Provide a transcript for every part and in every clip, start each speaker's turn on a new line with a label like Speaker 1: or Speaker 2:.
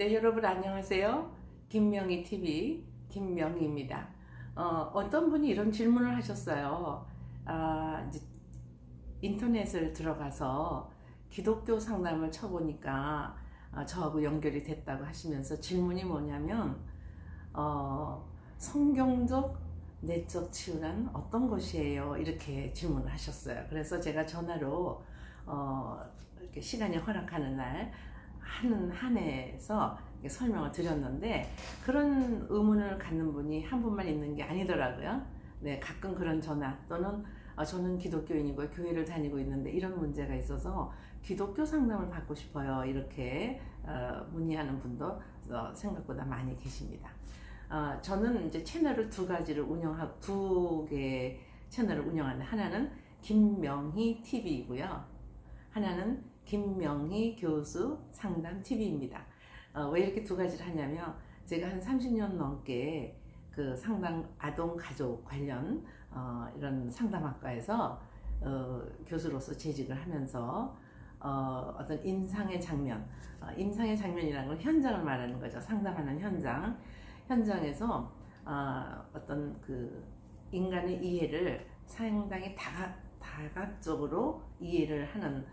Speaker 1: 네, 여러분 안녕하세요. 김명희 TV 김명희입니다. 어떤 분이 이런 질문을 하셨어요. 이제 인터넷을 들어가서 기독교 상담을 쳐보니까 저하고 연결이 됐다고 하시면서 질문이 뭐냐면 성경적 내적 치유란 어떤 것이에요? 이렇게 질문을 하셨어요. 그래서 제가 전화로 이렇게 시간이 허락하는 날 하는 한 해에서 설명을 드렸는데 그런 의문을 갖는 분이 한 분만 있는 게 아니더라고요. 네, 가끔 그런 전화 또는 저는 기독교인이고 교회를 다니고 있는데 이런 문제가 있어서 기독교 상담을 받고 싶어요. 이렇게 문의하는 분도 생각보다 많이 계십니다. 저는 이제 채널을 두 가지를 운영하고 두 개의 채널을 운영하는데 하나는 김명희 TV이고요. 하나는 김명희 교수 상담 TV입니다. 왜 이렇게 두 가지를 하냐면 제가 한 30년 넘게 그 상담 아동 가족 관련 이런 상담학과에서 교수로서 재직을 하면서 어떤 임상의 장면, 임상의 장면이라는 건 현장을 말하는 거죠. 상담하는 현장에서 어떤 그 인간의 이해를 상당히 다각적으로 이해를 하는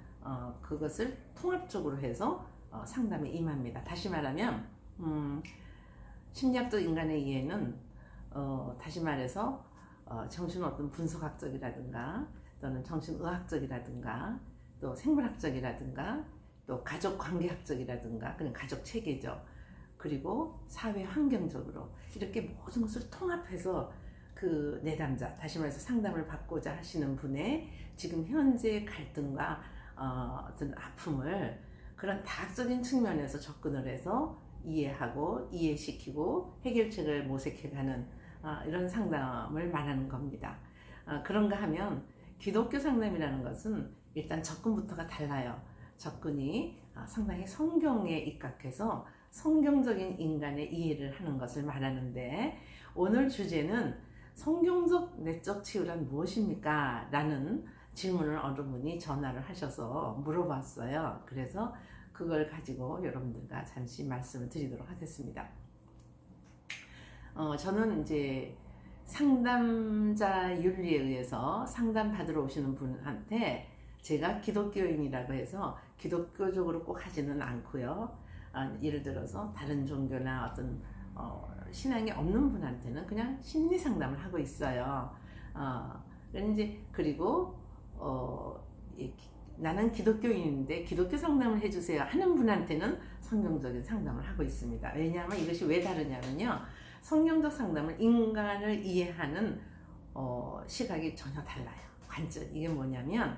Speaker 1: 그것을 통합적으로 해서 상담에 임합니다. 다시 말하면 심리학적 인간의 이해는 다시 말해서 정신 어떤 분석학적이라든가 또는 정신의학적이라든가 또 생물학적이라든가 또 가족 관계학적이라든가 그냥 가족 체계죠. 그리고 사회 환경적으로 이렇게 모든 것을 통합해서 그 내담자, 다시 말해서 상담을 받고자 하시는 분의 지금 현재 갈등과 어떤 아픔을 그런 다각적인 측면에서 접근을 해서 이해하고 이해시키고 해결책을 모색해가는 이런 상담을 말하는 겁니다. 그런가 하면 기독교 상담이라는 것은 일단 접근부터가 달라요. 접근이 상당히 성경에 입각해서 성경적인 인간의 이해를 하는 것을 말하는데 오늘 주제는 성경적 내적 치유란 무엇입니까? 라는 질문을 어느 분이 전화를 하셔서 물어봤어요. 그래서 그걸 가지고 여러분들과 잠시 말씀을 드리도록 하겠습니다. 저는 이제 상담자 윤리에 의해서 상담 받으러 오시는 분한테 제가 기독교인이라고 해서 기독교적으로 꼭 하지는 않고요. 예를 들어서 다른 종교나 어떤 신앙이 없는 분한테는 그냥 심리 상담을 하고 있어요. 그리고 나는 기독교인인데 기독교 상담을 해주세요 하는 분한테는 성경적인 상담을 하고 있습니다. 왜냐하면 이것이 왜 다르냐면요. 성경적 상담은 인간을 이해하는 시각이 전혀 달라요. 관점. 이게 뭐냐면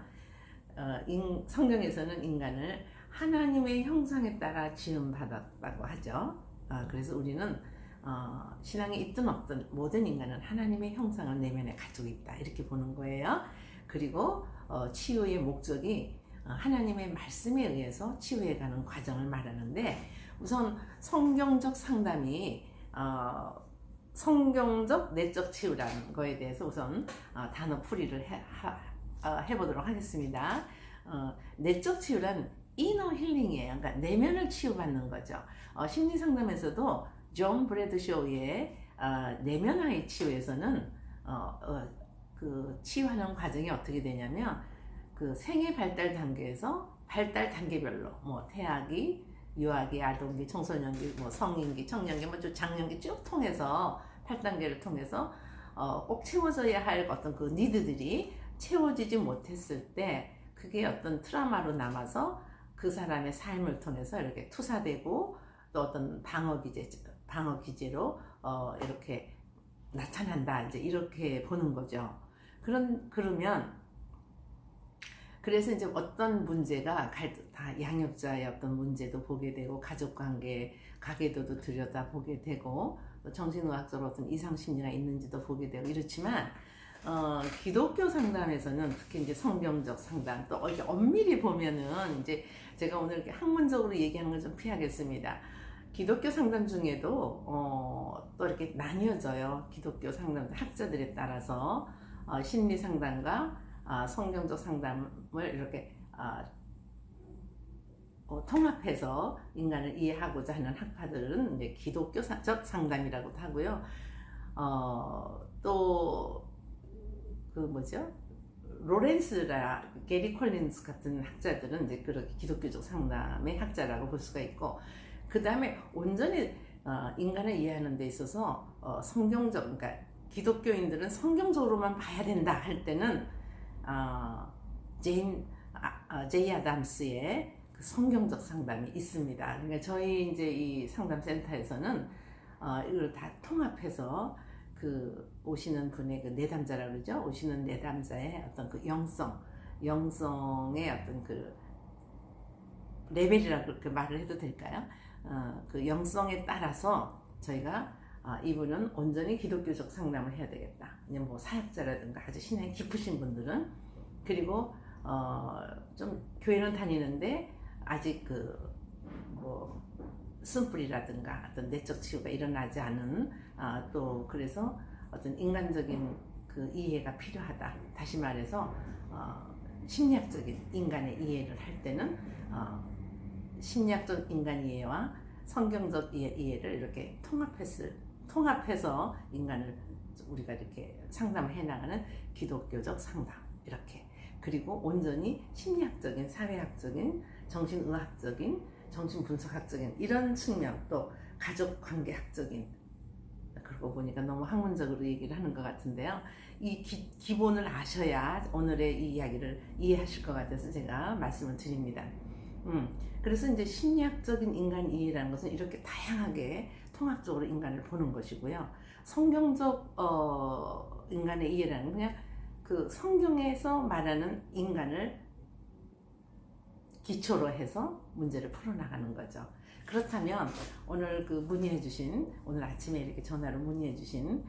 Speaker 1: 성경에서는 인간을 하나님의 형상에 따라 지음받았다고 하죠. 그래서 우리는 신앙이 있든 없든 모든 인간은 하나님의 형상을 내면에 가지고 있다 이렇게 보는 거예요. 그리고 치유의 목적이 하나님의 말씀에 의해서 치유해가는 과정을 말하는데 우선 성경적 상담이 성경적 내적 치유라는 거에 대해서 우선 단어 풀이를 해보도록 하겠습니다. 내적 치유란 이너 힐링이에요. 그러니까 내면을 치유받는 거죠. 심리 상담에서도 존 브래드쇼의 내면화의 치유에서는 그 치유하는 과정이 어떻게 되냐면 그 생애 발달 단계에서 발달 단계별로 뭐 태아기, 유아기, 아동기, 청소년기, 뭐 성인기, 청년기, 뭐 장년기 쭉 통해서 8단계를 통해서 꼭 채워져야 할 어떤 그 니드들이 채워지지 못했을 때 그게 어떤 트라우마로 남아서 그 사람의 삶을 통해서 이렇게 투사되고 또 어떤 방어 기제로 이렇게 나타난다 이제 이렇게 보는 거죠. 그러면 그래서 이제 어떤 문제가 다 양육자의 어떤 문제도 보게 되고 가족관계 가계도도 들여다보게 되고 또 정신의학적으로 어떤 이상 심리가 있는지도 보게 되고 이렇지만 기독교 상담에서는 특히 이제 성경적 상담 또 이렇게 엄밀히 보면은 이제 제가 오늘 이렇게 학문적으로 얘기하는 걸 좀 피하겠습니다. 기독교 상담 중에도 또 이렇게 나뉘어져요. 기독교 상담 학자들에 따라서 심리 상담과 성경적 상담을 이렇게 통합해서 인간을 이해하고자 하는 학파들은 이제 기독교적 상담이라고도 하고요. 또 그 뭐죠? 로렌스라 게리 콜린스 같은 학자들은 이제 그렇게 기독교적 상담의 학자라고 볼 수가 있고, 그 다음에 온전히 인간을 이해하는 데 있어서 성경적, 그러니까 기독교인들은 성경적으로만 봐야 된다 할 때는 제이 아담스의 그 성경적 상담이 있습니다. 그러니까 저희 이제 이 상담센터에서는 이걸 다 통합해서 그 오시는 분의 그 내담자라고 그러죠. 오시는 내담자의 어떤 그 영성의 어떤 그 레벨이라고 그렇게 말을 해도 될까요? 그 영성에 따라서 저희가 이분은 온전히 기독교적 상담을 해야 되겠다. 그냥 뭐 사역자라든가 아주 신앙이 깊으신 분들은, 그리고 좀 교회는 다니는데 아직 그 뭐 쓴뿌리라든가 어떤 내적 치유가 일어나지 않은, 또 그래서 어떤 인간적인 그 이해가 필요하다. 다시 말해서 심리학적인 인간의 이해를 할 때는 심리학적 인간 이해와 성경적 이해를 이렇게 통합해서 인간을 우리가 이렇게 상담을 해나가는 기독교적 상담, 이렇게. 그리고 온전히 심리학적인, 사회학적인, 정신의학적인, 정신분석학적인 이런 측면, 또 가족관계학적인, 그러고 보니까 너무 학문적으로 얘기를 하는 것 같은데요. 이 기본을 아셔야 오늘의 이 이야기를 이해하실 것 같아서 제가 말씀을 드립니다. 그래서 이제 심리학적인 인간 이해라는 것은 이렇게 다양하게 통합적으로 인간을 보는 것이고요. 성경적 인간의 이해라는 건 그냥 그 성경에서 말하는 인간을 기초로 해서 문제를 풀어나가는 거죠. 그렇다면 오늘 그 문의해주신, 오늘 아침에 이렇게 전화로 문의해주신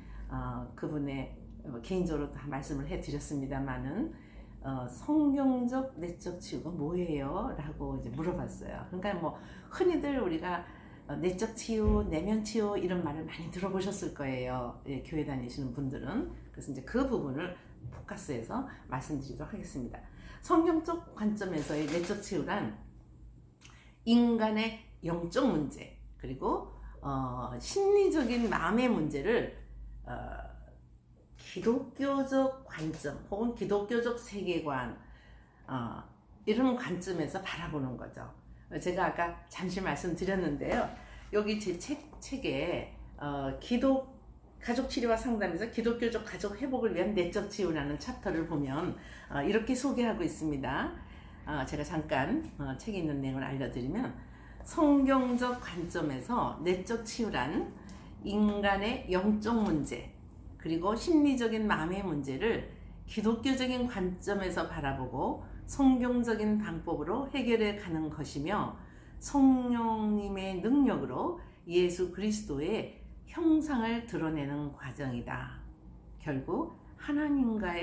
Speaker 1: 그분의 개인적으로 다 말씀을 해드렸습니다만은 성경적 내적 치유가 뭐예요? 라고 이제 물어봤어요. 그러니까 뭐 흔히들 우리가 내적 치유, 내면 치유 이런 말을 많이 들어보셨을 거예요. 예, 교회 다니시는 분들은. 그래서 이제 그 부분을 포커스해서 말씀드리도록 하겠습니다. 성경적 관점에서의 내적 치유란 인간의 영적 문제, 그리고 심리적인 마음의 문제를 기독교적 관점 혹은 기독교적 세계관 이런 관점에서 바라보는 거죠. 제가 아까 잠시 말씀드렸는데요. 여기 제 책에 가족치료와 상담에서 기독교적 가족 회복을 위한 내적 치유라는 챕터를 보면 이렇게 소개하고 있습니다. 제가 잠깐 책에 있는 내용을 알려드리면, 성경적 관점에서 내적 치유란 인간의 영적 문제 그리고 심리적인 마음의 문제를 기독교적인 관점에서 바라보고 성경적인 방법으로 해결해 가는 것이며, 성령님의 능력으로 예수 그리스도의 형상을 드러내는 과정이다. 결국 하나님과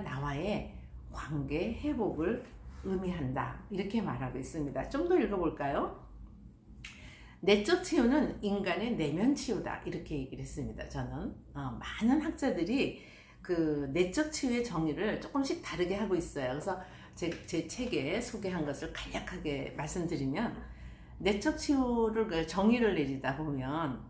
Speaker 1: 나와의 관계 회복을 의미한다. 이렇게 말하고 있습니다. 좀 더 읽어볼까요? 내적 치유는 인간의 내면 치유다. 이렇게 얘기를 했습니다. 저는 많은 학자들이 그 내적 치유의 정의를 조금씩 다르게 하고 있어요. 그래서 제 책에 소개한 것을 간략하게 말씀드리면, 내적 치유를 그 정의를 내리다 보면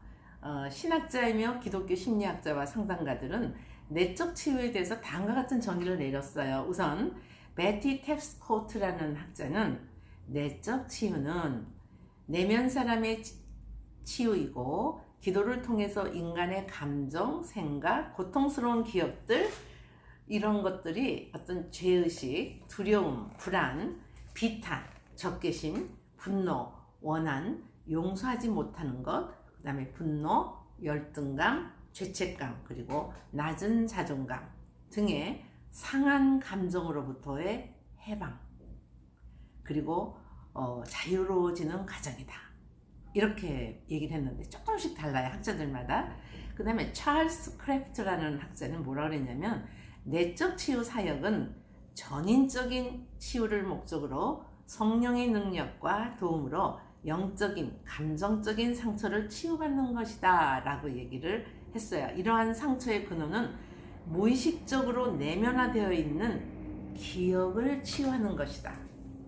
Speaker 1: 신학자이며 기독교 심리학자와 상담가들은 내적 치유에 대해서 다음과 같은 정의를 내렸어요. 우선 베티 텍스코트라는 학자는 내적 치유는 내면 사람의 치유이고, 기도를 통해서 인간의 감정, 생각, 고통스러운 기억들, 이런 것들이 어떤 죄의식, 두려움, 불안, 비탄, 적개심, 분노, 원한, 용서하지 못하는 것, 그 다음에 분노, 열등감, 죄책감, 그리고 낮은 자존감 등의 상한 감정으로부터의 해방, 그리고 자유로워지는 과정이다. 이렇게 얘기를 했는데 조금씩 달라요, 학자들마다. 그 다음에 찰스 크래프트라는 학자는 뭐라 그랬냐면, 내적 치유 사역은 전인적인 치유를 목적으로 성령의 능력과 도움으로 영적인, 감정적인 상처를 치유받는 것이다 라고 얘기를 했어요. 이러한 상처의 근원은 무의식적으로 내면화되어 있는 기억을 치유하는 것이다.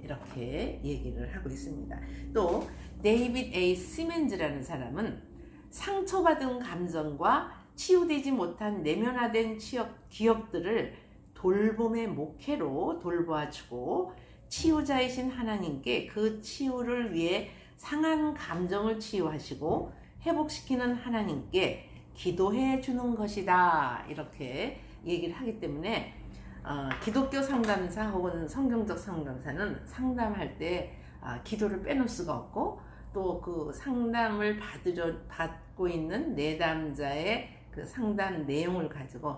Speaker 1: 이렇게 얘기를 하고 있습니다. 또 데이빗 A. 시멘즈라는 사람은 상처받은 감정과 치유되지 못한 내면화된 기억들을 돌봄의 목회로 돌보아주고 치유자이신 하나님께 그 치유를 위해 상한 감정을 치유하시고 회복시키는 하나님께 기도해 주는 것이다. 이렇게 얘기를 하기 때문에 기독교 상담사 혹은 성경적 상담사는 상담할 때 기도를 빼놓을 수가 없고 또 그 상담을 받고 있는 내담자의 그 상담 내용을 가지고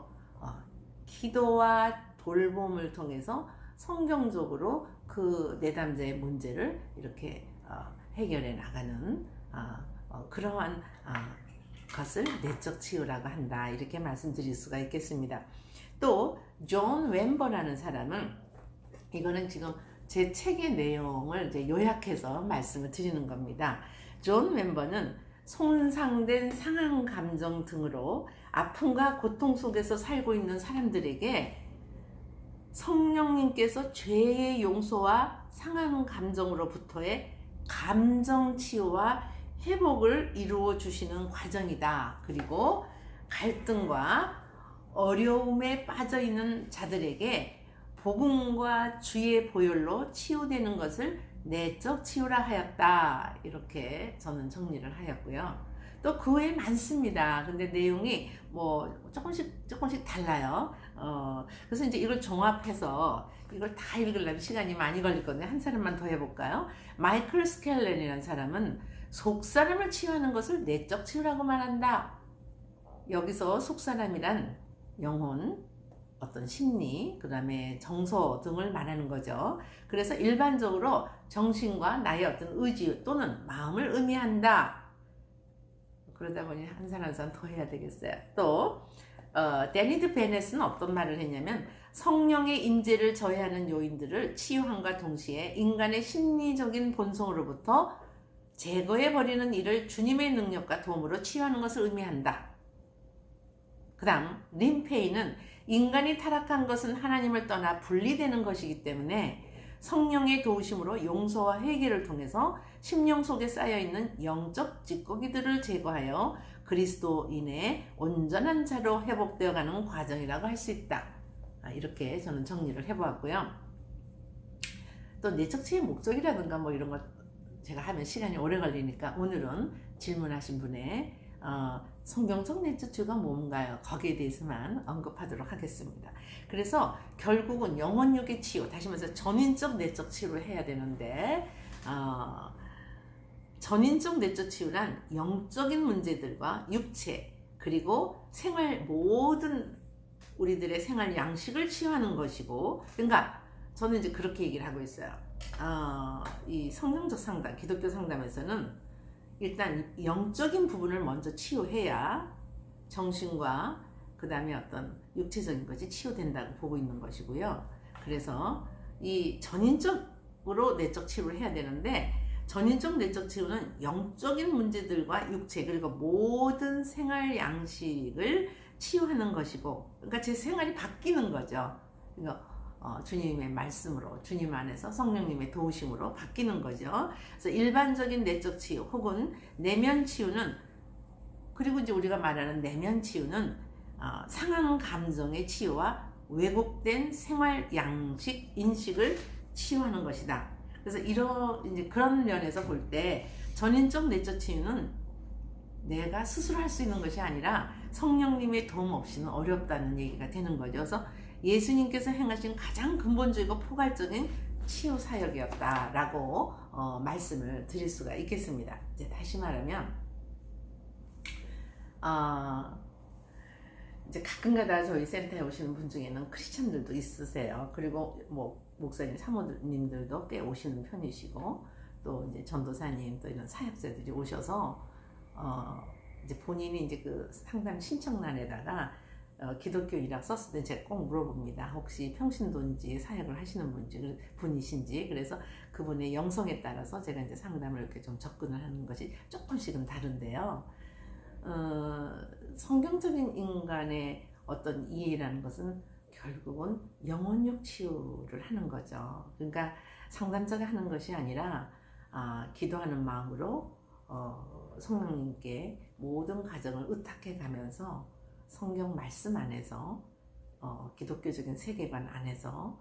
Speaker 1: 기도와 돌봄을 통해서 성경적으로 그 내담자의 문제를 이렇게 해결해 나가는 그러한 것을 내적 치유라고 한다. 이렇게 말씀드릴 수가 있겠습니다. 또 존 웸버라는 사람은 이거는 지금 제 책의 내용을 이제 요약해서 말씀을 드리는 겁니다. 존 웸버는 손상된 상한 감정 등으로 아픔과 고통 속에서 살고 있는 사람들에게 성령님께서 죄의 용서와 상한 감정으로부터의 감정 치유와 회복을 이루어 주시는 과정이다. 그리고 갈등과 어려움에 빠져 있는 자들에게 복음과 주의 보혈로 치유되는 것을 내적 치유라 하였다. 이렇게 저는 정리를 하였고요. 또 그 외에 많습니다. 근데 내용이 뭐 조금씩 달라요. 그래서 이제 이걸 종합해서 이걸 다 읽으려면 시간이 많이 걸리거든요. 한 사람만 더 해볼까요? 마이클 스켈렌이라는 사람은 속사람을 치유하는 것을 내적 치유라고 말한다. 여기서 속사람이란 영혼, 어떤 심리, 그 다음에 정서 등을 말하는 거죠. 그래서 일반적으로 정신과 나의 어떤 의지 또는 마음을 의미한다. 그러다 보니 한 사람 한 사람 더 해야 되겠어요. 또 데니드 베넷은 어떤 말을 했냐면 성령의 임재를 저해하는 요인들을 치유함과 동시에 인간의 심리적인 본성으로부터 제거해버리는 일을 주님의 능력과 도움으로 치유하는 것을 의미한다. 그 다음 림페이는 인간이 타락한 것은 하나님을 떠나 분리되는 것이기 때문에 성령의 도우심으로 용서와 회개를 통해서 심령 속에 쌓여있는 영적 찌꺼기들을 제거하여 그리스도인의 온전한 자로 회복되어가는 과정이라고 할 수 있다. 이렇게 저는 정리를 해보았고요. 또 내적 치유의 목적이라든가 뭐 이런 것 제가 하면 시간이 오래 걸리니까 오늘은 질문하신 분의 성경적 내적 치유가 뭔가요? 거기에 대해서만 언급하도록 하겠습니다. 그래서 결국은 영혼육의 치유, 다시 말해서 전인적 내적 치유를 해야 되는데 전인적 내적 치유란 영적인 문제들과 육체 그리고 생활 모든 우리들의 생활 양식을 치유하는 것이고, 그러니까 저는 이제 그렇게 얘기를 하고 있어요. 이 성경적 상담, 기독교 상담에서는 일단 영적인 부분을 먼저 치유해야 정신과 그 다음에 어떤 육체적인 것이 치유된다고 보고 있는 것이고요. 그래서 이 전인적으로 내적 치유를 해야 되는데 전인적 내적 치유는 영적인 문제들과 육체 그리고 모든 생활 양식을 치유하는 것이고, 그러니까 제 생활이 바뀌는 거죠. 그러니까 주님의 말씀으로, 주님 안에서 성령님의 도우심으로 바뀌는 거죠. 그래서 일반적인 내적 치유 혹은 내면 치유는, 그리고 이제 우리가 말하는 내면 치유는 상한 감정의 치유와 왜곡된 생활 양식, 인식을 치유하는 것이다. 그래서 이제 그런 면에서 볼 때 전인적 내적 치유는 내가 스스로 할 수 있는 것이 아니라 성령님의 도움 없이는 어렵다는 얘기가 되는 거죠. 그래서 예수님께서 행하신 가장 근본적이고 포괄적인 치유 사역이었다라고 말씀을 드릴 수가 있겠습니다. 이제 다시 말하면 이제 가끔가다 저희 센터에 오시는 분 중에는 크리스찬들도 있으세요. 그리고 뭐 목사님, 사모님들도 꽤 오시는 편이시고, 또 이제 전도사님, 또 이런 사역자들이 오셔서 이제 본인이 이제 그 상담 신청란에다가 기독교 일학 썼을 때 제가 꼭 물어봅니다. 혹시 평신도인지 사역을 하시는 분이신지. 그래서 그분의 영성에 따라서 제가 이제 상담을 이렇게 좀 접근을 하는 것이 조금씩은 다른데요. 성경적인 인간의 어떤 이해라는 것은 결국은 영혼육 치유를 하는 거죠. 그러니까 상담자가 하는 것이 아니라 기도하는 마음으로 성령님께 모든 과정을 의탁해 가면서 성경 말씀 안에서 기독교적인 세계관 안에서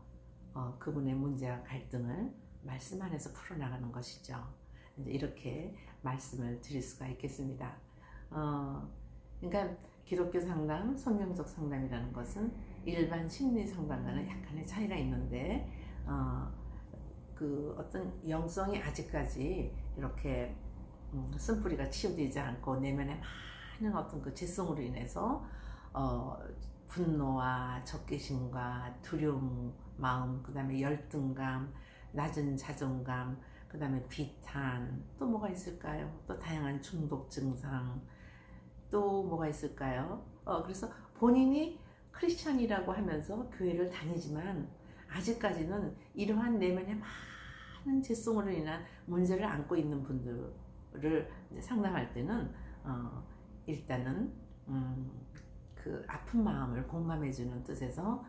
Speaker 1: 그분의 문제와 갈등을 말씀 안에서 풀어나가는 것이죠. 이제 이렇게 말씀을 드릴 수가 있겠습니다. 그러니까 기독교 상담, 성경적 상담이라는 것은 일반 심리 상담과는 약간의 차이가 있는데 그 어떤 영성이 아직까지 이렇게 쓴뿌리가 치유되지 않고 내면에 많은 어떤 그 죄성으로 인해서 분노와 적개심과 두려움 마음, 그 다음에 열등감, 낮은 자존감, 그 다음에 비탄, 또 뭐가 있을까요? 또 다양한 중독 증상, 또 뭐가 있을까요? 그래서 본인이 크리스천이라고 하면서 교회를 다니지만 아직까지는 이러한 내면에 많은 죄성으로 인한 문제를 안고 있는 분들을 상담할 때는 일단은 그 아픈 마음을 공감해주는 뜻에서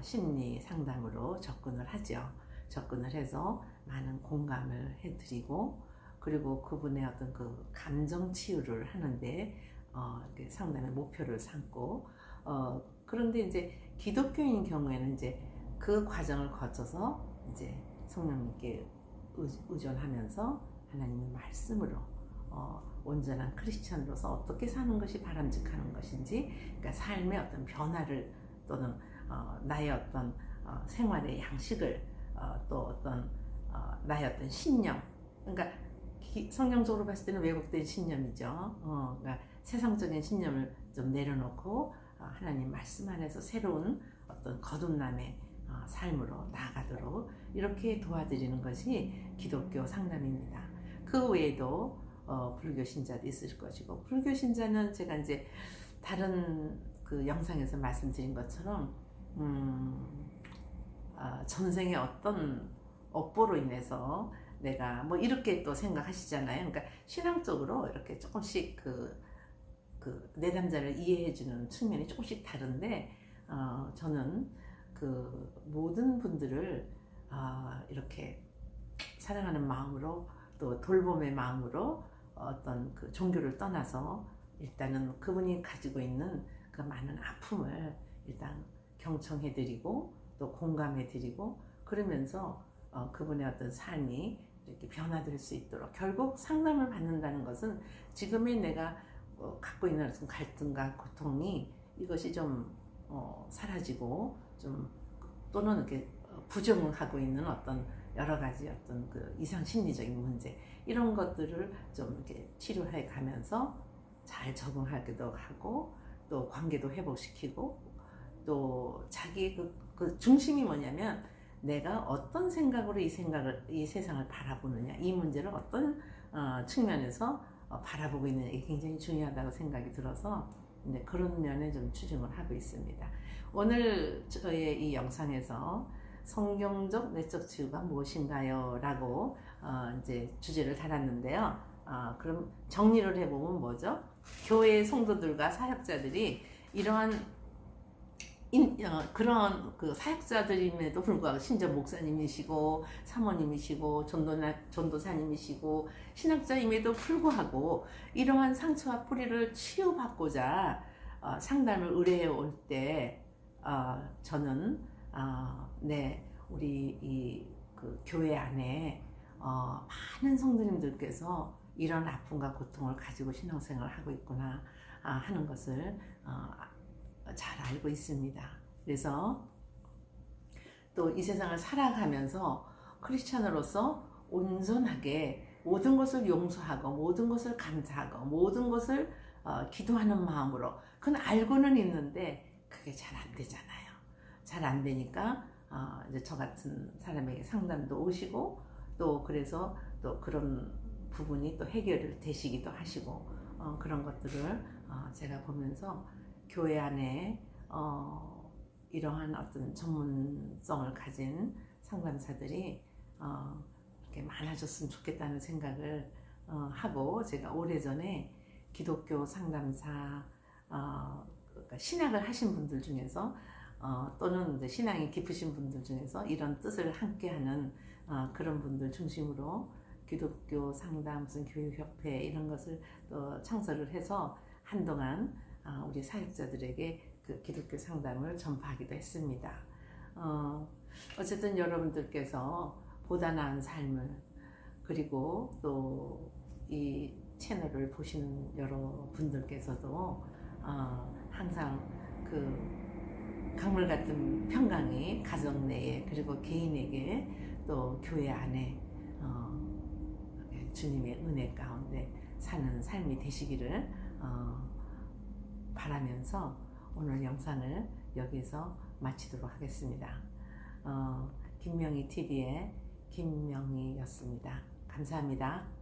Speaker 1: 심리 상담으로 접근을 하죠. 접근을 해서 많은 공감을 해드리고, 그리고 그분의 어떤 그 감정 치유를 하는데 상담의 목표를 삼고, 그런데 이제 기독교인 경우에는 이제 그 과정을 거쳐서 이제 성령님께 의존하면서 하나님의 말씀으로 온전한 크리스천으로서 어떻게 사는 것이 바람직한 것인지, 그러니까 삶의 어떤 변화를 또는 나의 어떤 생활의 양식을 또 어떤 나의 어떤 신념, 그러니까 성경적으로 봤을 때는 왜곡된 신념이죠. 그러니까 세상적인 신념을 좀 내려놓고 하나님 말씀 안에서 새로운 어떤 거듭남의 삶으로 나아가도록 이렇게 도와드리는 것이 기독교 상담입니다. 그 외에도 불교 신자도 있을 것이고, 불교 신자는 제가 이제 다른 그 영상에서 말씀드린 것처럼 전생의 어떤 업보로 인해서 내가 뭐 이렇게 또 생각하시잖아요. 그러니까 신앙적으로 이렇게 조금씩 그 내담자를 이해해주는 측면이 조금씩 다른데, 저는 그 모든 분들을 이렇게 사랑하는 마음으로 또 돌봄의 마음으로 어떤 그 종교를 떠나서 일단은 그분이 가지고 있는 그 많은 아픔을 일단 경청해드리고 또 공감해드리고, 그러면서 그분의 어떤 삶이 이렇게 변화될 수 있도록, 결국 상담을 받는다는 것은 지금의 내가 갖고 있는 어떤 갈등과 고통이 이것이 좀 사라지고 좀 또는 이렇게 부정하고 있는 어떤 여러 가지 어떤 그 이상 심리적인 문제, 이런 것들을 좀 이렇게 치료해 가면서 잘 적응하기도 하고 또 관계도 회복시키고, 또 자기 그 중심이 뭐냐면 내가 어떤 생각으로 이 세상을 바라보느냐, 이 문제를 어떤 측면에서 바라보고 있느냐, 이게 굉장히 중요하다고 생각이 들어서 이제 그런 면에 좀 추진을 하고 있습니다. 오늘 저의 이 영상에서 성경적 내적 치유가 무엇인가요? 라고 이제 주제를 달았는데요. 그럼 정리를 해보면 뭐죠? 교회 성도들과 사역자들이 이러한 그런 그 사역자들임에도 불구하고, 심지어 목사님이시고 사모님이시고 전도사님이시고 신학자임에도 불구하고 이러한 상처와 뿌리를 치유받고자 상담을 의뢰해 올 때 저는 우리 그 교회 안에 많은 성도님들께서 이런 아픔과 고통을 가지고 신앙생활을 하고 있구나 하는 것을 잘 알고 있습니다. 그래서 또 이 세상을 살아가면서 크리스천으로서 온전하게 모든 것을 용서하고 모든 것을 감사하고 모든 것을 기도하는 마음으로, 그건 알고는 있는데 그게 잘 안 되잖아요. 잘 안 되니까 이제 저 같은 사람에게 상담도 오시고, 또 그래서 또 그런 부분이 또 해결이 되시기도 하시고, 그런 것들을 제가 보면서 교회 안에 이러한 어떤 전문성을 가진 상담사들이 이렇게 많아졌으면 좋겠다는 생각을 하고, 제가 오래전에 기독교 상담사 그러니까 신학을 하신 분들 중에서 또는 이제 신앙이 깊으신 분들 중에서 이런 뜻을 함께하는 그런 분들 중심으로 기독교 상담, 무슨 교육협회 이런 것을 또 창설을 해서 한동안 우리 사역자들에게 그 기독교 상담을 전파하기도 했습니다. 어쨌든 여러분들께서 보다 나은 삶을, 그리고 또 이 채널을 보시는 여러분들께서도 항상 그 강물 같은 평강이 가정 내에, 그리고 개인에게, 또 교회 안에 주님의 은혜 가운데 사는 삶이 되시기를 바라면서 오늘 영상을 여기서 마치도록 하겠습니다. 김명희 TV의 김명희였습니다. 감사합니다.